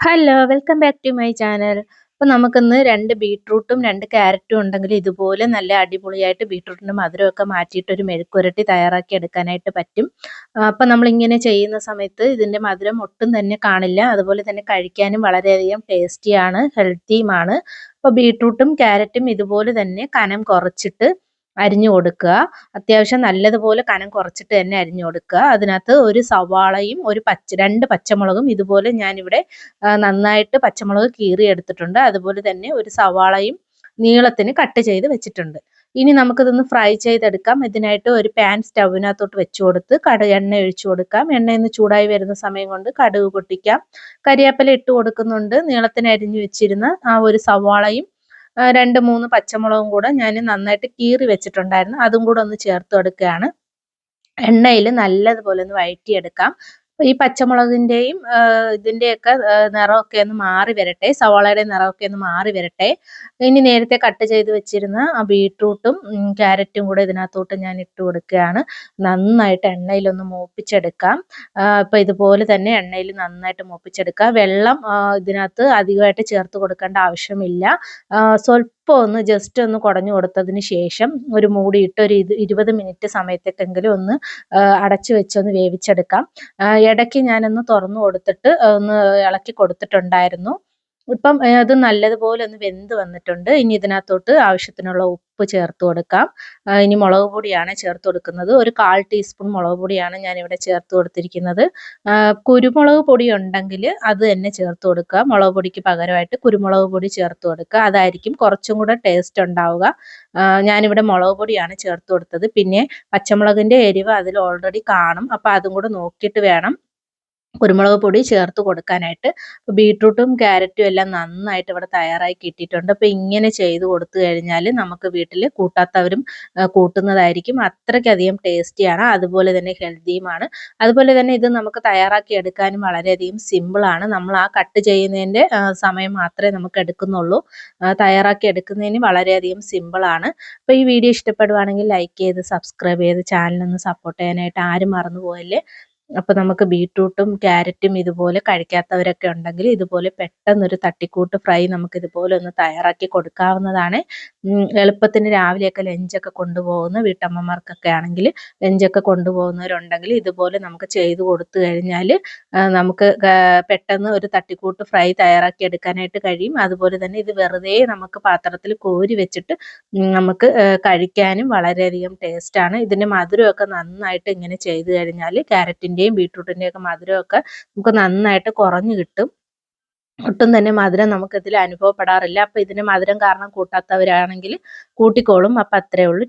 Hello, welcome back to my channel. അപ്പോൾ നമുക്കിന്ന് 2 ബീട്രൂട്ടും 2 ക്യാരറ്റും ഉണ്ടെങ്കിൽ ഇതുപോലെ നല്ല അടിപൊളിയായിട്ട് ബീട്രൂട്ടിൻ്റെ മധുരമൊക്കെ മാറ്റിയിട്ട് ഒരു മെഴുക്കുരട്ടി തയ്യാറാക്കി എടുക്കാനായിട്ട് പറ്റും. അപ്പോൾ നമ്മളിങ്ങനെ ചെയ്യുന്ന സമയത്ത് ഇതിൻ്റെ മധുരം ഒട്ടും തന്നെ കാണില്ല. അതുപോലെ തന്നെ കഴിക്കാനും വളരെയധികം ടേസ്റ്റിയാണ്, ഹെൽത്തിയുമാണ്. അപ്പോൾ ബീട്രൂട്ടും ക്യാരറ്റും ഇതുപോലെ തന്നെ കനം കുറച്ചിട്ട് അരിഞ്ഞു കൊടുക്കുക. അത്യാവശ്യം നല്ലതുപോലെ കനം കുറച്ചിട്ട് തന്നെ അരിഞ്ഞു കൊടുക്കുക. അതിനകത്ത് ഒരു സവാളയും ഒരു 2 പച്ചമുളകും ഇതുപോലെ ഞാനിവിടെ നന്നായിട്ട് പച്ചമുളക് കീറി എടുത്തിട്ടുണ്ട്. അതുപോലെ തന്നെ ഒരു സവാളയും നീളത്തിന് കട്ട് ചെയ്ത് വെച്ചിട്ടുണ്ട്. ഇനി നമുക്കിതൊന്ന് ഫ്രൈ ചെയ്തെടുക്കാം. ഇതിനായിട്ട് ഒരു പാൻ സ്റ്റൗവിനകത്തോട്ട് വെച്ച് കൊടുത്ത് എണ്ണ ഒഴിച്ചു കൊടുക്കാം. എണ്ണയൊന്ന് ചൂടായി വരുന്ന സമയം കൊണ്ട് കടുക് പൊട്ടിക്കാം. കരിവേപ്പില ഇട്ട് കൊടുക്കുന്നുണ്ട്. നീളത്തിന് അരിഞ്ഞു വെച്ചിരുന്ന ആ ഒരു സവാളയും 2, 3 പച്ചമുളകും കൂടെ ഞാൻ നന്നായിട്ട് കീറി വെച്ചിട്ടുണ്ടായിരുന്നു. അതും കൂടെ ഒന്ന് ചേർത്ത് കൊടുക്കുകയാണ്. എണ്ണയിൽ നല്ലതുപോലെ ഒന്ന് വഴറ്റിയെടുക്കാം. ഈ പച്ചമുളകിൻ്റെയും ഇതിൻ്റെയൊക്കെ നിറമൊക്കെ ഒന്ന് മാറി വരട്ടെ, സവാളയുടെ നിറമൊക്കെ ഒന്ന് മാറി വരട്ടെ. ഇനി നേരത്തെ കട്ട് ചെയ്ത് വെച്ചിരുന്ന ആ ബീട്രൂട്ടും ക്യാരറ്റും കൂടെ ഇതിനകത്തോട്ട് ഞാൻ ഇട്ട് കൊടുക്കുകയാണ്. നന്നായിട്ട് എണ്ണയിലൊന്ന് മൂപ്പിച്ചെടുക്കാം. അപ്പോൾ ഇതുപോലെ തന്നെ എണ്ണയിൽ നന്നായിട്ട് മൂപ്പിച്ചെടുക്കുക. വെള്ളം ഇതിനകത്ത് അധികമായിട്ട് ചേർത്ത് കൊടുക്കേണ്ട ആവശ്യമില്ല. സ്വല്പം ഒന്ന് ജസ്റ്റ് ഒന്ന് കുടഞ്ഞു കൊടുത്തതിന് ശേഷം ഒരു മൂടിയിട്ട് ഒരു 20 മിനിറ്റ് സമയത്തേക്കെങ്കിലും ഒന്ന് അടച്ചു വെച്ചൊന്ന് വേവിച്ചെടുക്കാം. ഇടയ്ക്ക് ഞാനൊന്ന് തുറന്നു കൊടുത്തിട്ട് ഒന്ന് ഇളക്കി കൊടുത്തിട്ടുണ്ടായിരുന്നു. ഇപ്പം അത് നല്ലതുപോലെ ഒന്ന് വെന്ത് വന്നിട്ടുണ്ട്. ഇനി ഇതിനകത്തോട്ട് ആവശ്യത്തിനുള്ള ഉപ്പ് ചേർത്ത് കൊടുക്കാം. ഇനി മുളക് പൊടിയാണ് ചേർത്ത് കൊടുക്കുന്നത്. ഒരു 1/4 ടീസ്പൂൺ മുളക് പൊടിയാണ് ഞാനിവിടെ ചേർത്ത് കൊടുത്തിരിക്കുന്നത്. കുരുമുളക് പൊടി ഉണ്ടെങ്കിൽ അത് തന്നെ ചേർത്ത് കൊടുക്കുക. മുളക് പൊടിക്ക് പകരമായിട്ട് കുരുമുളക് പൊടി ചേർത്ത് കൊടുക്കുക. അതായിരിക്കും കുറച്ചും കൂടെ ടേസ്റ്റ് ഉണ്ടാവുക. ഞാനിവിടെ മുളക് പൊടിയാണ് ചേർത്ത് കൊടുത്തത്. പിന്നെ പച്ചമുളകിൻ്റെ എരിവ് അതിൽ ഓൾറെഡി കാണും. അപ്പോൾ അതും കൂടെ നോക്കിയിട്ട് വേണം കുരുമുളക് പൊടി ചേർത്ത് കൊടുക്കാനായിട്ട്. ബീട്രൂട്ടും ക്യാരറ്റും എല്ലാം നന്നായിട്ട് ഇവിടെ തയ്യാറായി കിട്ടിയിട്ടുണ്ട്. അപ്പോൾ ഇങ്ങനെ ചെയ്ത് കൊടുത്തു കഴിഞ്ഞാൽ നമുക്ക് വീട്ടിൽ കൂട്ടാത്തവരും കൂട്ടുന്നതായിരിക്കും. അത്രയ്ക്കധികം ടേസ്റ്റിയാണ്, അതുപോലെ തന്നെ ഹെൽത്തിയുമാണ്. അതുപോലെ തന്നെ ഇത് നമുക്ക് തയ്യാറാക്കി എടുക്കാനും വളരെയധികം സിമ്പിളാണ്. നമ്മൾ ആ കട്ട് ചെയ്യുന്നതിൻ്റെ സമയം മാത്രമേ നമുക്ക് എടുക്കുന്നുള്ളൂ. തയ്യാറാക്കി എടുക്കുന്നതിന് വളരെയധികം സിമ്പിളാണ്. അപ്പോൾ ഈ വീഡിയോ ഇഷ്ടപ്പെടുവാണെങ്കിൽ ലൈക്ക് ചെയ്ത് സബ്സ്ക്രൈബ് ചെയ്ത് ചാനലൊന്ന് സപ്പോർട്ട് ചെയ്യാനായിട്ട് ആരും മറന്നു പോകല്ലേ. അപ്പോൾ നമുക്ക് ബീട്രൂട്ടും ക്യാരറ്റും ഇതുപോലെ കഴിക്കാത്തവരൊക്കെ ഉണ്ടെങ്കിൽ ഇതുപോലെ പെട്ടെന്നൊരു തട്ടിക്കൂട്ട് ഫ്രൈ നമുക്ക് ഇതുപോലെ ഒന്ന് തയ്യാറാക്കി കൊടുക്കാവുന്നതാണ്. എളുപ്പത്തിന് രാവിലെയൊക്കെ ലഞ്ചൊക്കെ കൊണ്ടുപോകുന്ന വീട്ടമ്മമാർക്കൊക്കെ ആണെങ്കിൽ, ലഞ്ചൊക്കെ കൊണ്ടുപോകുന്നവരുണ്ടെങ്കിൽ ഇതുപോലെ നമുക്ക് ചെയ്ത് കൊടുത്തു കഴിഞ്ഞാൽ നമുക്ക് പെട്ടെന്ന് ഒരു തട്ടിക്കൂട്ട് ഫ്രൈ തയ്യാറാക്കി എടുക്കാനായിട്ട് കഴിയും. അതുപോലെ തന്നെ ഇത് വെറുതെ നമുക്ക് പാത്രത്തിൽ കോരി വെച്ചിട്ട് നമുക്ക് കഴിക്കാനും വളരെയധികം ടേസ്റ്റാണ്. ഇതിൻ്റെ മധുരമൊക്കെ നന്നായിട്ട് ഇങ്ങനെ ചെയ്ത് കഴിഞ്ഞാൽ ക്യാരറ്റിൻ്റെയും ബീട്രൂട്ടിൻ്റെയും ഒക്കെ മധുരമൊക്കെ നമുക്ക് നന്നായിട്ട് കുറഞ്ഞു കിട്ടും. ഒട്ടും തന്നെ മധുരം നമുക്കിതിൽ അനുഭവപ്പെടാറില്ല. അപ്പോൾ ഇതിന് മധുരം കാരണം കൂട്ടാത്തവരാണെങ്കിൽ കൂട്ടിക്കോളും. അപ്പോൾ അത്രയേ ഉള്ളൂ.